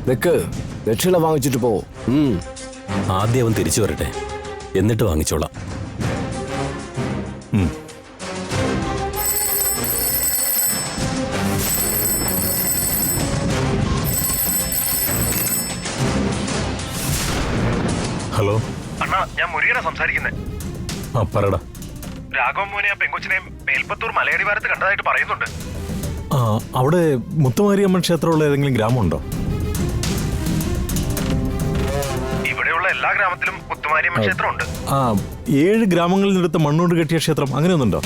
നിക്ക്, ദക്ഷിണ വാങ്ങിച്ചിട്ട് പോ. ആദ്യം അവൻ തിരിച്ചു വരട്ടെ, എന്നിട്ട് വാങ്ങിച്ചോളാം. ഹലോ അണ്ണാ, ഞാൻ മുരുകനാ സംസാരിക്കുന്നേ. ആ പറടാ. രാഘവൻ മോനെ ആ പെങ്കൊച്ചിനെയും മേൽപ്പത്തൂർ മലയടിവാരത്ത് കണ്ടതായിട്ട് പറയുന്നുണ്ട്. ആ, അവിടെ മുത്തുമാരിയമ്മൻ ക്ഷേത്രമുള്ള ഏതെങ്കിലും ഗ്രാമമുണ്ടോ? ഇവിടെയുള്ള എല്ലാ ഗ്രാമത്തിലും മുത്തുമാരിയമ്മൻ ക്ഷേത്രം ഉണ്ട്. ആ, 7 ഗ്രാമങ്ങളിൽ നിന്നെടുത്ത മണ്ണുകൊണ്ട് കെട്ടിയ ക്ഷേത്രം അങ്ങനെയൊന്നുണ്ടോ?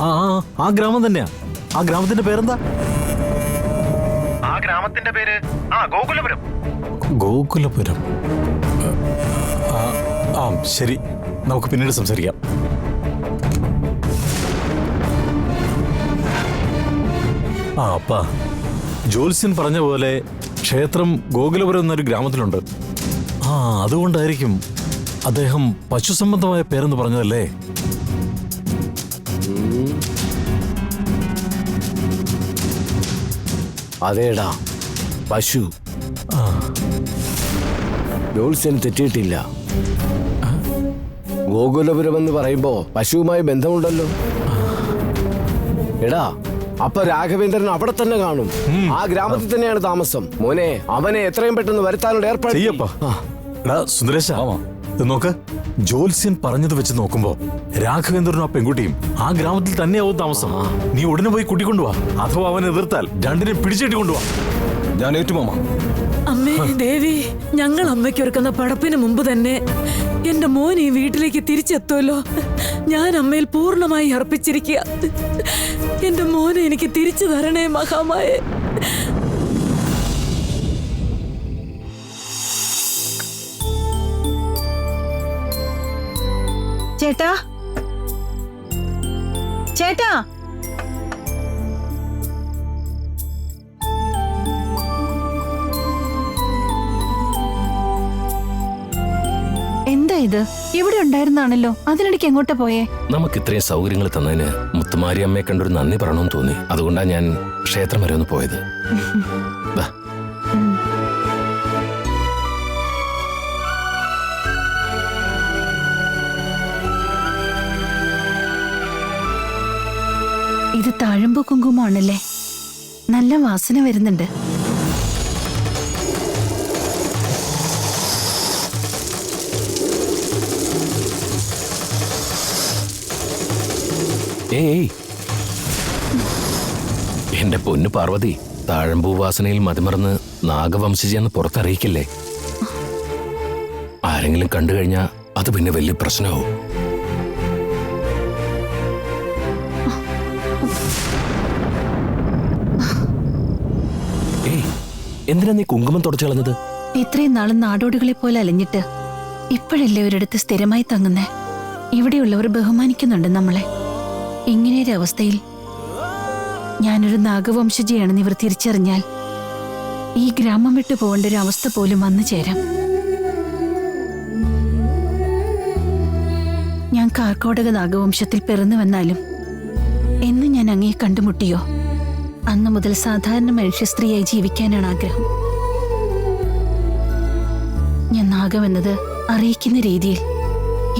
ആ ആ ഗ്രാമം തന്നെയാ. ആ ഗ്രാമത്തിന്റെ പേരെന്താ? ആ ഗ്രാമത്തിന്റെ പേര് ഗോകുലപുരം. ഗോകുലപുരം. ആ ശരി, നമുക്ക് പിന്നീട് സംസാരിക്കാം. ആ അപ്പാ, ജോത്സ്യൻ പറഞ്ഞ പോലെ ക്ഷേത്രം ഗോകുലപുരം എന്നൊരു ഗ്രാമത്തിലുണ്ട്. ആ, അതുകൊണ്ടായിരിക്കും അദ്ദേഹം പശു സംബന്ധമായ പേരെന്ന് പറഞ്ഞതല്ലേ? അതേടാ, പശു. ജോത്സ്യൻ തെറ്റിയിട്ടില്ല. ഗോകുലപുരം എന്ന് പറയുമ്പോ പശുവുമായി ബന്ധമുണ്ടല്ലോ. എടാ, അപ്പൊ രാഘവേന്ദ്രൻ അവിടെ തന്നെ കാണും. ആ ഗ്രാമത്തിൽ തന്നെയാണ് താമസം. മോനെ, അവനെ എത്രയും പെട്ടെന്ന് വരുത്താനുള്ള ഏർപ്പാട് ചെയ്യപ്പാ. എടാ സുന്ദരേശ, ഇത് നോക്ക്. ജോത്സ്യൻ പറഞ്ഞത് വെച്ച് നോക്കുമ്പോ രാഘവേന്ദ്രനും ആ പെൺകുട്ടിയും ആ ഗ്രാമത്തിൽ തന്നെയാവും താമസം. നീ ഉടനെ പോയി കൂട്ടിക്കൊണ്ടുവാ. അഥവാ അവനെ എതിർത്താൽ രണ്ടിനെ പിടിച്ചെട്ടി കൊണ്ടുവാ. ഞാൻ ഏറ്റുമാമ. അമ്മേ ദേവി, ഞങ്ങൾ അമ്മയ്ക്ക് ഒരുക്കുന്ന പടപ്പിന് മുമ്പ് തന്നെ എന്റെ മോൻ ഈ വീട്ടിലേക്ക് തിരിച്ചെത്തുമല്ലോ. ഞാൻ അമ്മയിൽ പൂർണ്ണമായി അർപ്പിച്ചിരിക്കുക. എന്റെ മോനെ എനിക്ക് തിരിച്ചു തരണേ മഹാമായേ. ചേട്ടാ, ചേട്ടാ, എന്താ ഇത്? ഇവിടെ ഉണ്ടായിരുന്നാണല്ലോ, അതിനിടയ്ക്ക് എങ്ങോട്ടാ പോയേ? നമുക്ക് ഇത്രയും സൗകര്യങ്ങൾ തന്നതിന് മുത്തുമാരി അമ്മയെ കണ്ടൊരു നന്ദി പറയണമെന്ന് തോന്നി. അതുകൊണ്ടാണ് ഞാൻ ക്ഷേത്രം വരെ ഒന്ന് പോയത്. ഇത് താഴമ്പൂ കുങ്കുമമാണല്ലേ? നല്ല വാസന വരുന്നുണ്ട്. ഏയ്, എന്റെ പൊന്നു പാർവതി, താഴമ്പൂ വാസനയിൽ മതിമറന്ന് നാഗവംശജിയെന്ന് പുറത്തറിയിക്കില്ലേ. ആരെങ്കിലും കണ്ടു കഴിഞ്ഞാ അത് പിന്നെ വലിയ പ്രശ്നമാവും. ഏയ്, എന്തിനാ നീ കുങ്കുമം തുടച്ചു കളഞ്ഞത്? ഇത്രയും നാളും നാടോടികളെ പോലെ അലഞ്ഞിട്ട് ഇപ്പോഴല്ലേ ഒരിടത്ത് സ്ഥിരമായി തങ്ങുന്നേ. ഇവിടെയുള്ളവർ ബഹുമാനിക്കുന്നുണ്ട് നമ്മളെ. ഇങ്ങനെയൊരവസ്ഥയിൽ ഞാനൊരു നാഗവംശജിയാണെന്ന് ഇവർ തിരിച്ചറിഞ്ഞാൽ ഈ ഗ്രാമം വിട്ടു പോകേണ്ട ഒരു അവസ്ഥ പോലും വന്നു ചേരാം. ഞാൻ കാർക്കോടക നാഗവംശത്തിൽ പിറന്നുവന്നാലും എന്ന് ഞാൻ അങ്ങയെ കണ്ടുമുട്ടിയോ അന്നു മുതൽ സാധാരണ മനുഷ്യ സ്ത്രീയായി ജീവിക്കാനാണ് ആഗ്രഹം. ഞാൻ നാഗമെന്നത് അറിയിക്കുന്ന രീതിയിൽ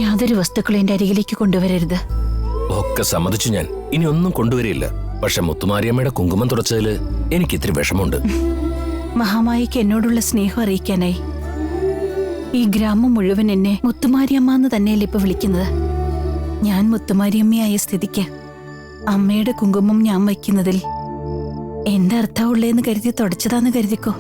യാതൊരു വസ്തുക്കളും എന്റെ അരികിലേക്ക് കൊണ്ടുവരരുത്. ഒക്കെ സമ്മതിച്ചു ഞാൻ. ഇനി ഒന്നും കൊണ്ടുവരില്ല. പക്ഷെ മുത്തുമാരിയമ്മയുടെ കുങ്കുമം തുടച്ചതില് എനിക്ക് ഇത്തിരി വിഷമമുണ്ട്. മഹാമായിക്ക് എന്നോടുള്ള സ്നേഹം അറിയിക്കാനായി ഈ ഗ്രാമം മുഴുവൻ എന്നെ മുത്തുമാരിയമ്മ എന്ന് തന്നെയല്ലേ ഇപ്പൊ വിളിക്കുന്നത്. ഞാൻ മുത്തുമാരിയമ്മയായ സ്ഥിതിക്ക് അമ്മയുടെ കുങ്കുമം ഞാൻ വയ്ക്കുന്നതിൽ എന്തർത്ഥമുള്ളേന്ന് കരുതി തുടച്ചതാന്ന് കരുതിക്കോ.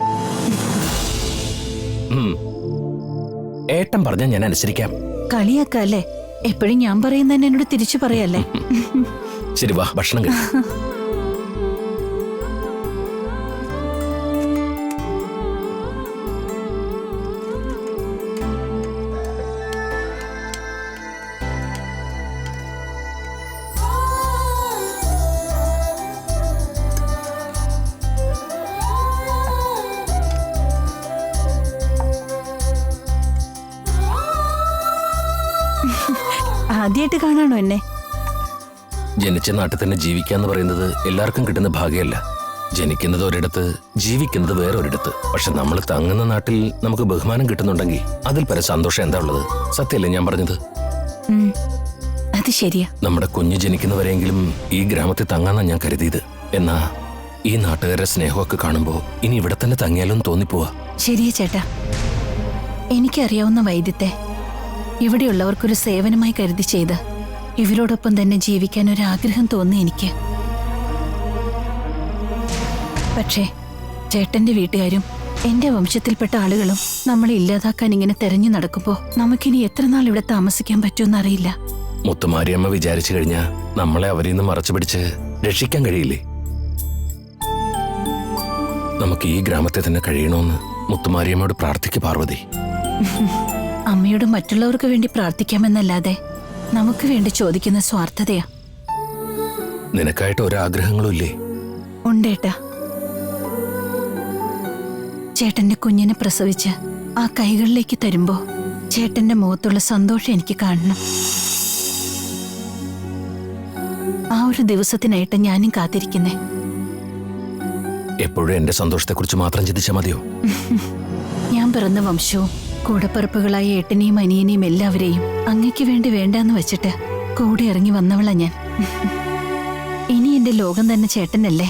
ഏട്ടൻ പറഞ്ഞാൽ ഞാൻ അനുസരിക്കാം. കളിയാക്കല്ലേ? എപ്പോഴും ഞാൻ പറയുന്ന എന്നോട് തിരിച്ചു പറയല്ലേ? ശരി, വാ ഭക്ഷണം കഴിക്കാം. ആദ്യമായിട്ട് കാണാണോ എന്നെ? ജനിച്ച നാട്ടിൽ തന്നെ ജീവിക്കാന്ന് പറയുന്നത് എല്ലാവർക്കും കിട്ടുന്ന ഭാഗ്യമല്ല. ജനിക്കുന്നത് ഒരിടത്ത്, ജീവിക്കുന്നത് വേറൊരിടത്ത്. പക്ഷെ നമ്മൾ തങ്ങുന്ന നാട്ടിൽ നമുക്ക് ബഹുമാനം കിട്ടുന്നുണ്ടെങ്കിൽ അതിൽ പല സന്തോഷം എന്താ ഉള്ളത്? സത്യമല്ലേ ഞാൻ പറഞ്ഞത്? അത് ശരിയാ. നമ്മുടെ കുഞ്ഞ് ജനിക്കുന്നവരെങ്കിലും ഈ ഗ്രാമത്തിൽ തങ്ങാന്നാ ഞാൻ കരുതിയത്. എന്നാ ഈ നാട്ടുകാരുടെ സ്നേഹമൊക്കെ കാണുമ്പോ ഇനി ഇവിടെ തന്നെ തങ്ങിയാലോന്ന് തോന്നിപ്പോവാ. ശരിയാ ചേട്ടാ. എനിക്കറിയാവുന്ന വൈദ്യത്തെ ഇവിടെയുള്ളവർക്കൊരു സേവനമായി കരുതി ചെയ്ത് ഇവരോടൊപ്പം തന്നെ ജീവിക്കാൻ ഒരു ആഗ്രഹം തോന്നി എനിക്ക്. പക്ഷേ ചേട്ടന്റെ വീട്ടുകാരും എന്റെ വംശത്തിൽപ്പെട്ട ആളുകളും നമ്മളെ ഇല്ലാതാക്കാൻ ഇങ്ങനെ തെരഞ്ഞു നടക്കുമ്പോ നമുക്കിനി എത്ര നാൾ ഇവിടെ താമസിക്കാൻ പറ്റുമെന്നറിയില്ല. മുത്തുമാരിയമ്മ വിചാരിച്ചു കഴിഞ്ഞാ നമ്മളെ അവരിൽ നിന്ന് മറച്ചു പിടിച്ച് രക്ഷിക്കാൻ കഴിയില്ലേ? നമുക്ക് ഈ ഗ്രാമത്തെ തന്നെ കഴിയണമെന്ന് മുത്തുമാരിയമ്മയോട് പ്രാർത്ഥിക്ക് പാർവതി. അമ്മയോട് മറ്റുള്ളവർക്ക് വേണ്ടി പ്രാർത്ഥിക്കാമെന്നല്ലാതെ നമുക്ക് വേണ്ടി ചോദിക്കുന്ന സ്വാർത്ഥതയാ. നിനക്കായിട്ട് ഒരാഗ്രഹങ്ങളും ഇല്ലേ? ഉണ്ടേട്ടാ. ചേട്ടന്റെ കുഞ്ഞിനെ പ്രസവിച്ച് ആ കൈകളിലേക്ക് തരുമ്പോ ചേട്ടന്റെ മുഖത്തുള്ള സന്തോഷം എനിക്ക് കാണണം. ആ ഒരു ദിവസത്തിനായിട്ട് ഞാനും കാത്തിരിക്കുന്നേ. എപ്പോഴും എന്റെ സന്തോഷത്തെക്കുറിച്ച് മാത്രം ചിന്തിച്ചാൽ മതിയോ? ഞാൻ പിറന്ന വംശവും കൂടപ്പിറപ്പുകളായ ഏട്ടനെയും അനിയനെയും എല്ലാവരെയും അങ്ങയ്ക്ക് വേണ്ടി വേണ്ടാന്ന് വെച്ചിട്ട് കൂടെ ഇറങ്ങി വന്നവളാ ഞാൻ. ഇനി എന്റെ ലോകം തന്നെ ചേട്ടനല്ലേ.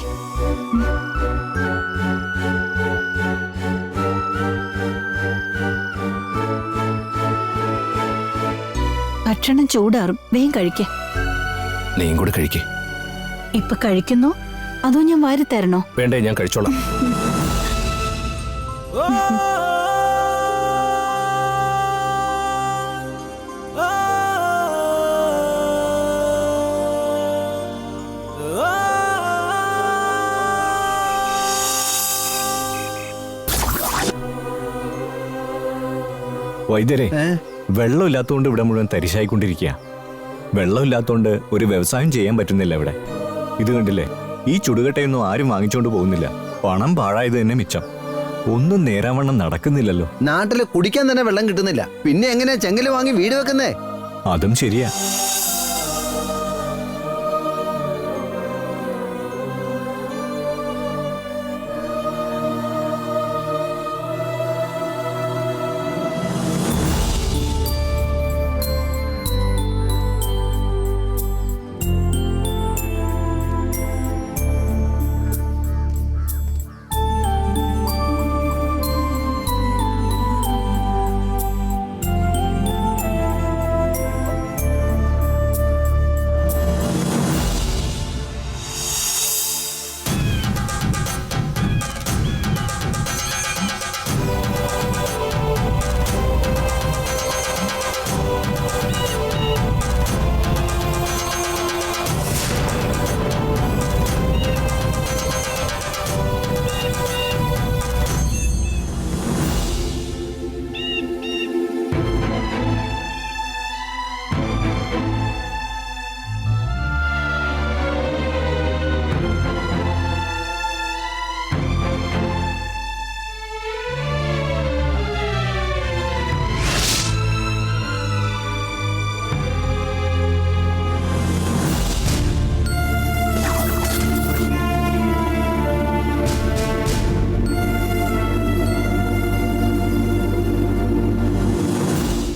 ഭക്ഷണം ചൂടാറും, വേഗം കഴിക്കേ. നീയും കൂടി കഴിക്കേ. ഇപ്പൊ കഴിക്കുന്നോ അതോ ഞാൻ വാരി തരണോ? വേണ്ടേ, ഞാൻ കഴിച്ചോളാം. വൈദ്യരെ, വെള്ളമില്ലാത്തോണ്ട് ഇവിടെ മുഴുവൻ തരിശായിക്കൊണ്ടിരിക്കുക. വെള്ളമില്ലാത്തോണ്ട് ഒരു വ്യവസായം ചെയ്യാൻ പറ്റുന്നില്ല ഇവിടെ. ഇത് കണ്ടില്ലേ, ഈ ചുടുകട്ടയൊന്നും ആരും വാങ്ങിച്ചോണ്ട് പോകുന്നില്ല. പണം പാഴായത് തന്നെ മിച്ചം. ഒന്നും നേരാവണ്ണം നടക്കുന്നില്ലല്ലോ. നാട്ടില് കുടിക്കാൻ തന്നെ വെള്ളം കിട്ടുന്നില്ല, പിന്നെ എങ്ങനെയാ ചെങ്കല് വാങ്ങി വീട് വെക്കുന്നേ? അതും ശരിയാ.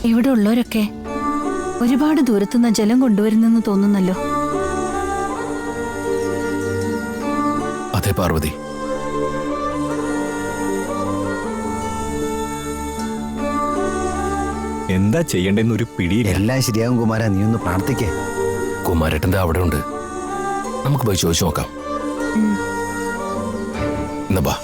ഇവിടെ ഉള്ളവരൊക്കെ ഒരുപാട് ദൂരത്തുനിന്ന് ജലം കൊണ്ടുവരുന്നെന്ന് തോന്നുന്നല്ലോ. അതെ പാർവതി. എന്താ ചെയ്യേണ്ടെന്നൊരു പിടിയില്ല. എല്ലാം ശരിയാകും കുമാര, നീ ഒന്ന് പ്രാർത്ഥിക്കേ. കുമാരേട്ടന്റെ അവിടെ ഉണ്ട്, നമുക്ക് പോയി ചോദിച്ചു നോക്കാം. എന്നാ ബാ.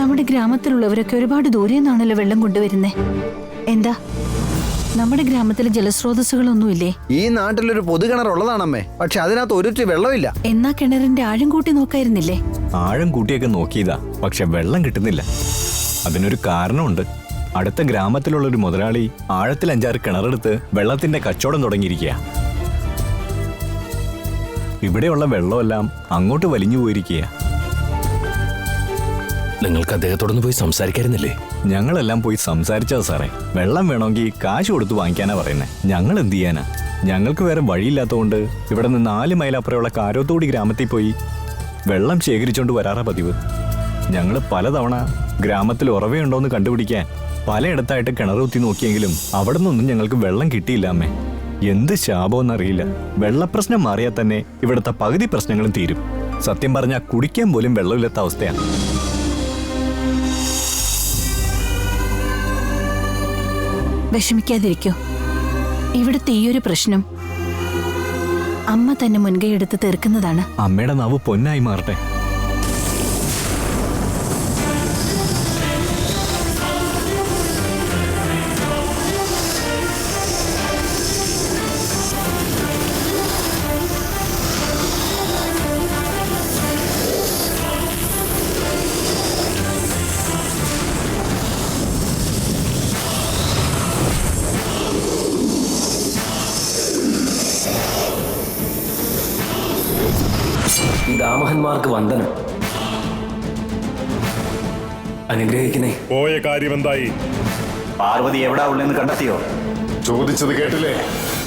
നമ്മുടെ ഗ്രാമത്തിലുള്ളവരൊക്കെ ഒരുപാട് ദൂരെ നിന്നാണല്ലോ വെള്ളം കൊണ്ടുവരുന്നേ. എന്താ നമ്മുടെ ഗ്രാമത്തിൽ ജലസ്രോതസ്സുകളൊന്നുമില്ലേ? ഈ നാട്ടിലൊരു പൊതുകിണർ ഉള്ളതാണമ്മേ, പക്ഷെ അതിനകത്ത് ഒരിറ്റ് വെള്ളമില്ല. എന്നാ കിണറിന്റെ ആഴം കൂട്ടി നോക്കായിരുന്നില്ലേ? ആഴം കൂട്ടിയൊക്കെ നോക്കിയതാ, പക്ഷെ വെള്ളം കിട്ടുന്നില്ല. അതിനൊരു കാരണമുണ്ട്. അടുത്ത ഗ്രാമത്തിലുള്ള ഒരു മുതലാളി ആഴത്തിൽ 5-6 കിണറെടുത്ത് വെള്ളത്തിന്റെ കച്ചവടം തുടങ്ങിയിരിക്കുക. ഇവിടെയുള്ള വെള്ളമെല്ലാം അങ്ങോട്ട് വലിഞ്ഞു പോയിരിക്കുക. നിങ്ങൾക്ക് അദ്ദേഹത്തോടൊന്ന് പോയി സംസാരിക്കായിരുന്നില്ലേ? ഞങ്ങളെല്ലാം പോയി സംസാരിച്ചതാ സാറേ. വെള്ളം വേണമെങ്കിൽ കാശ് കൊടുത്ത് വാങ്ങിക്കാനാ പറയുന്നത്. ഞങ്ങൾ എന്ത് ചെയ്യാനാ? ഞങ്ങൾക്ക് വേറെ വഴിയില്ലാത്തതുകൊണ്ട് ഇവിടെ നിന്ന് 4 മൈലപ്പുറമുള്ള കാരോത്തോടി ഗ്രാമത്തിൽ പോയി വെള്ളം ശേഖരിച്ചുകൊണ്ട് വരാറാ പതിവ്. ഞങ്ങൾ പലതവണ ഗ്രാമത്തിൽ ഉറവയുണ്ടോയെന്ന് കണ്ടുപിടിക്കാൻ പലയിടത്തായിട്ട് കിണർ കുത്തി നോക്കിയെങ്കിലും അവിടെ നിന്നൊന്നും ഞങ്ങൾക്ക് വെള്ളം കിട്ടിയില്ല അമ്മേ. എന്ത് ശാപമെന്നറിയില്ല. വെള്ളപ്രശ്നം മാറിയാൽ തന്നെ ഇവിടുത്തെ പകുതി പ്രശ്നങ്ങളും തീരും. സത്യം പറഞ്ഞാൽ കുടിക്കാൻ പോലും വെള്ളമില്ലാത്ത അവസ്ഥയാണ്. വിഷമിക്കാതിരിക്കോ. ഇവിടുത്തെ ഈ ഒരു പ്രശ്നം അമ്മ തന്നെ മുൻകൈ എടുത്ത് തീർക്കുന്നതാണ്. അമ്മയുടെ നാവ് പൊന്നായി മാറട്ടെ. ദാമഹന്മാർക്ക് വന്ദനം. അനുഗ്രഹിക്കണേ. പോയ കാര്യം എന്തായി? പാർവതി എവിടാ ഉള്ളെന്ന് കണ്ടെത്തിയോ? ചോദിച്ചത് കേട്ടില്ലേ?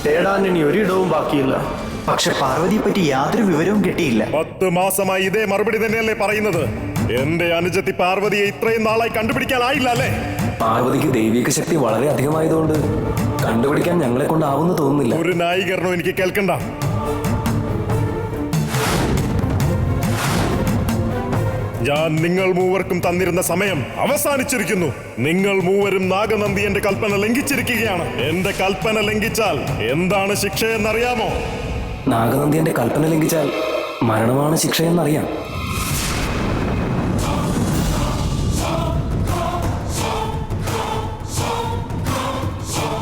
തേടാൻ ഇനി ഒരിടവും ബാക്കിയില്ല. പക്ഷെ പാർവതിയെ പറ്റി യാതൊരു വിവരവും കിട്ടിയില്ല. 10 മാസമായി ഇതേ മറുപടി തന്നെയല്ലേ പറയുന്നത്? എന്റെ അനുജത്തി പാർവതിയെ ഇത്രയും നാളായി കണ്ടുപിടിക്കാനായില്ല അല്ലേ? പാർവതിക്ക് ദൈവിക ശക്തി വളരെ അധികമായതുകൊണ്ട് കണ്ടുപിടിക്കാൻ ഞങ്ങളെ കൊണ്ടാവുമെന്ന് തോന്നുന്നില്ല. ഒരു ന്യായീകരണം എനിക്ക് കേൾക്കണ്ട. ഞാൻ നിങ്ങൾ മൂവർക്കും തന്നിരുന്ന സമയം അവസാനിച്ചിരിക്കുന്നു. നിങ്ങൾ മൂവരും നാഗനന്ദി എന്റെ കൽപ്പന ലംഘിച്ചിരിക്കുകയാണ്. എന്റെ കൽപ്പന ലംഘിച്ചാൽ എന്താണ് ശിക്ഷയെന്നറിയാമോ? നാഗനന്ദി എന്റെ കൽപ്പന ലംഘിച്ചാൽ മരണമാണ് ശിക്ഷയെന്നറിയാം.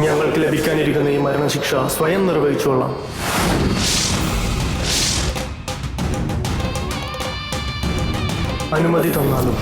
ഞങ്ങൾക്ക് ലഭിക്കാനിരിക്കുന്ന ഈ മരണശിക്ഷ സ്വയം നിർവഹിച്ചോളാം. അനുമതി തന്നാലും.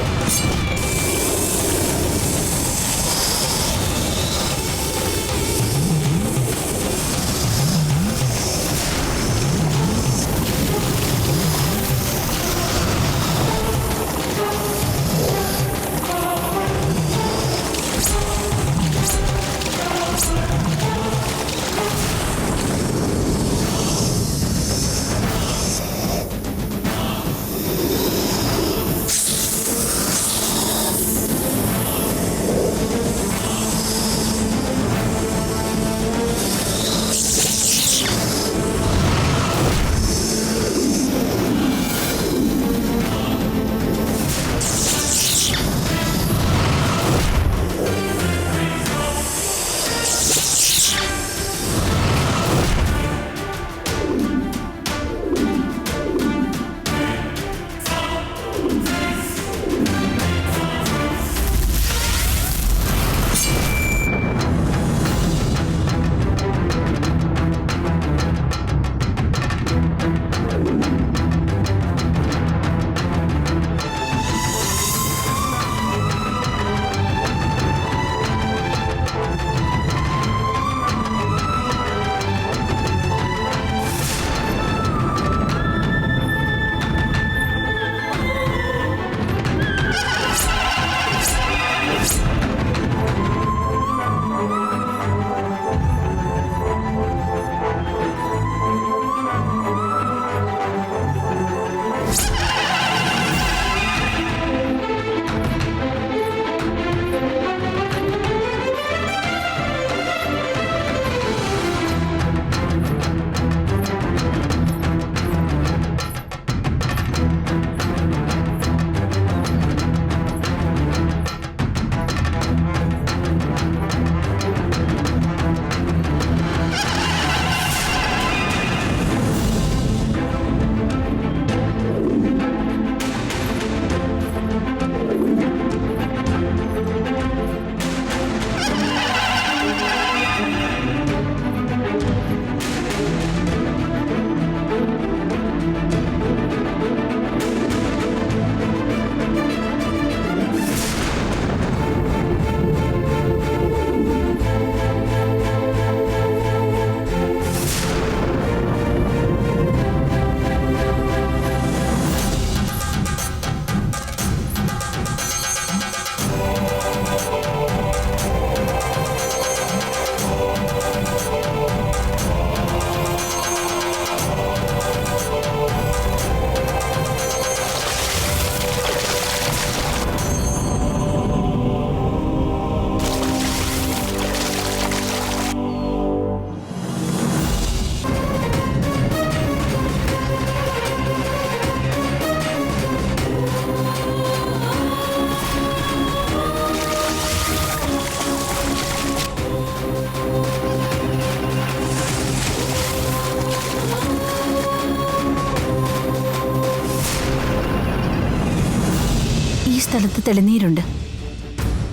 സ്ഥലത്ത് തെളിനീരുണ്ട്.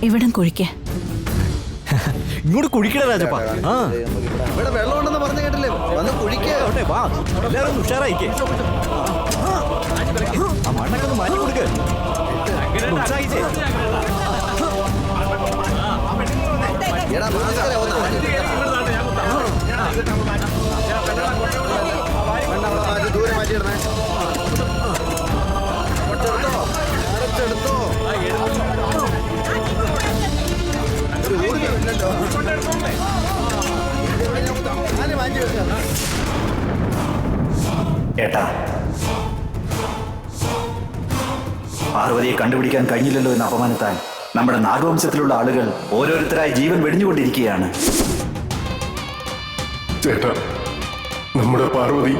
ഇവിടം കുഴിക്ക്. ഇങ്ങോട്ട് കുഴിക്കണ രാജപ്പ. ആ ഇവിടെ വെള്ളമുണ്ടെന്ന് പറഞ്ഞു കേട്ടില്ലേ? വന്ന് കുഴിക്കേ. വാ, എല്ലാവരും ഉഷാറായിക്കേ. ആ മണ്ണൊക്കെ ഒന്ന് മാറ്റി കൊടുക്ക്. ഉത്സാഹിച്ചേ. എടാ മാസ്കരെ ഒന്ന് ദൂരെ മാറ്റിയിടണേ. എടുത്തോ. ഒരു ഊർജ്ജമില്ലല്ലോ. മാറ്റി വെക്കാം. ഏട്ടാ, പാർവതിയെ കണ്ടുപിടിക്കാൻ കഴിഞ്ഞില്ലല്ലോ എന്ന അപമാനത്താൽ നമ്മുടെ നാഗവംശത്തിലുള്ള ആളുകൾ ഓരോരുത്തരായി ജീവൻ വെടിഞ്ഞുകൊണ്ടിരിക്കുകയാണ്. ചേട്ടാ, നമ്മുടെ പാർവതി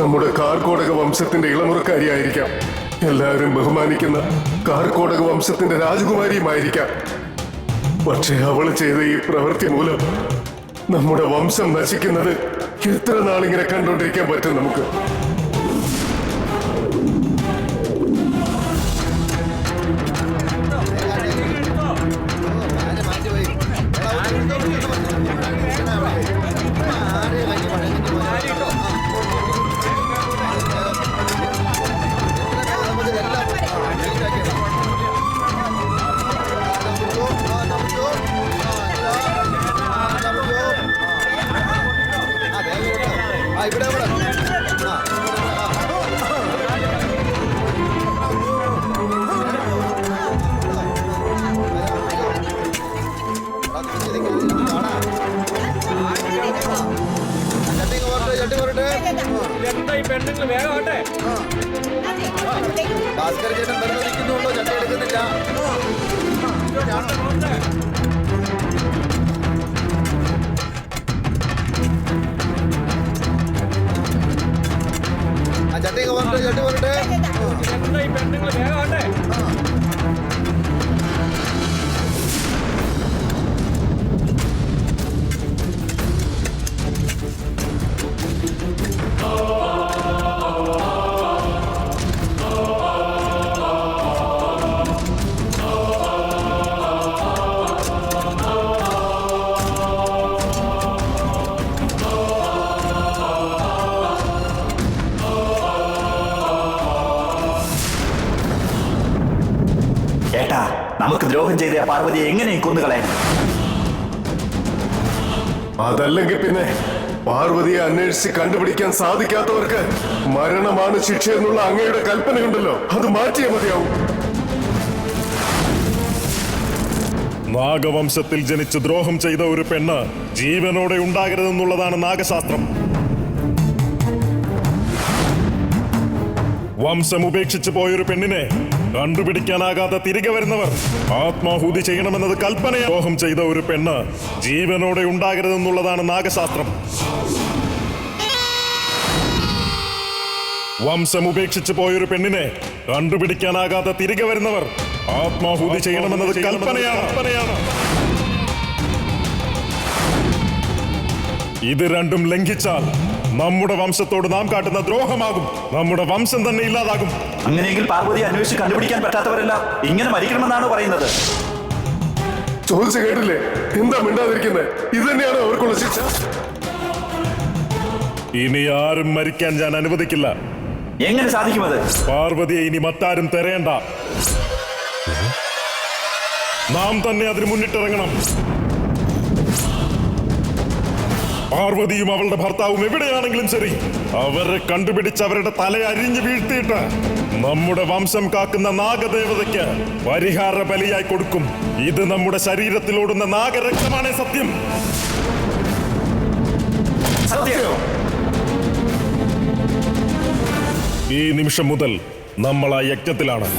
നമ്മുടെ കാർക്കോടക വംശത്തിന്റെ ഇളമുറക്കാരിയായിരിക്കാം. എല്ലാവരും ബഹുമാനിക്കുന്ന കാർക്കോടക വംശത്തിന്റെ രാജകുമാരിയുമായിരിക്കാം. പക്ഷേ അവൾ ചെയ്ത ഈ പ്രവൃത്തി മൂലം നമ്മുടെ വംശം നശിക്കുന്നത് എത്ര നാളിങ്ങനെ കണ്ടുകൊണ്ടിരിക്കാൻ പറ്റും നമുക്ക്? ഭാസ്കർ ചേട്ടൻ വെറുതെ നിൽക്കുന്നുള്ളൂ, ചട്ട എടുക്കുന്നില്ല. ആ ചട്ടയൊക്കെ വരട്ടെ, ചട്ടി വരട്ടെ. ഏട്ടാ, നമുക്ക് ദ്രോഹം ചെയ്ത ആ പാർവതിയെ എങ്ങനെയും കൊന്നുകളയാൻ? അതല്ലെങ്കിൽ പിന്നെ പാർവതിയെ അന്വേഷിച്ച് കണ്ടുപിടിക്കാൻ സാധിക്കാത്തവർക്ക് മരണമാണ് ശിക്ഷ എന്നുള്ള അങ്ങയുടെ കൽപ്പനയുണ്ടല്ലോ, അത് മാറ്റിയേ മതിയാവും. നാഗവംശത്തിൽ ജനിച്ച് ദ്രോഹം ചെയ്ത ഒരു പെണ്ണ് ജീവനോടെ ഉണ്ടാകരുതെന്നുള്ളതാണ് നാഗശാസ്ത്രം. വംശം ഉപേക്ഷിച്ചു പോയൊരു പെണ്ണിനെ കണ്ടുപിടിക്കാനാകാതെ തിരികെ വരുന്നവർ ആത്മാഹൂതി ചെയ്യണമെന്നത് കൽപ്പനയാണ്. ദ്രോഹം ചെയ്ത ഒരു പെണ്ണ് ജീവനോടെ ഉണ്ടാകരുതെന്നുള്ളതാണ് നാഗശാസ്ത്രം. വംശം ഉപേക്ഷിച്ചു പോയൊരു പെണ്ണിനെ കണ്ടുപിടിക്കാനാകാതെ തിരികെ വരുന്നവർ ആത്മാഹൂതി ചെയ്യണമെന്നത് കൽപ്പനയാണ്. ഇത് രണ്ടും ലംഘിച്ചാൽ നമ്മുടെ വംശത്തോട് നാം കാട്ടുന്ന ദ്രോഹമാകും. നമ്മുടെ വംശം തന്നെ ഇല്ലാതാകും. അങ്ങനെയെങ്കിൽ പാർവതിയെ അന്വേഷിച്ച് കണ്ടുപിടിക്കാൻ പറ്റാത്തവരെല്ലാം ഇങ്ങനെ മരിക്കണമെന്നാണ് പറയുന്നത്. ചോദിച്ചു കേട്ടില്ലേ? എന്താ മിണ്ടാതിരിക്കുന്നത്? ഇത് തന്നെയാണ് അവർക്കുള്ള ശിക്ഷ. ഇനി ആരും മരിക്കാൻ ഞാൻ അനുവദിക്കില്ല. എങ്ങനെ സാധിക്കുമത്? പാർവതിയെ ഇനി മറ്റാരും തെരയണ്ട. നാം തന്നെ അതിന് മുന്നിട്ടിറങ്ങണം. പാർവതിയും അവളുടെ ഭർത്താവും എവിടെയാണെങ്കിലും ശരി, അവരെ കണ്ടുപിടിച്ച് അവരുടെ തല അരിഞ്ഞു വീഴ്ത്തിയിട്ട് നമ്മുടെ വംശം കാക്കുന്ന നാഗദേവതയ്ക്ക് പരിഹാര ബലിയായി കൊടുക്കും. ഇത് നമ്മുടെ ശരീരത്തിലോടുന്ന നാഗരക്തമാണ് സത്യം. ഈ നിമിഷം മുതൽ നമ്മൾ ആ യജ്ഞത്തിലാണ്.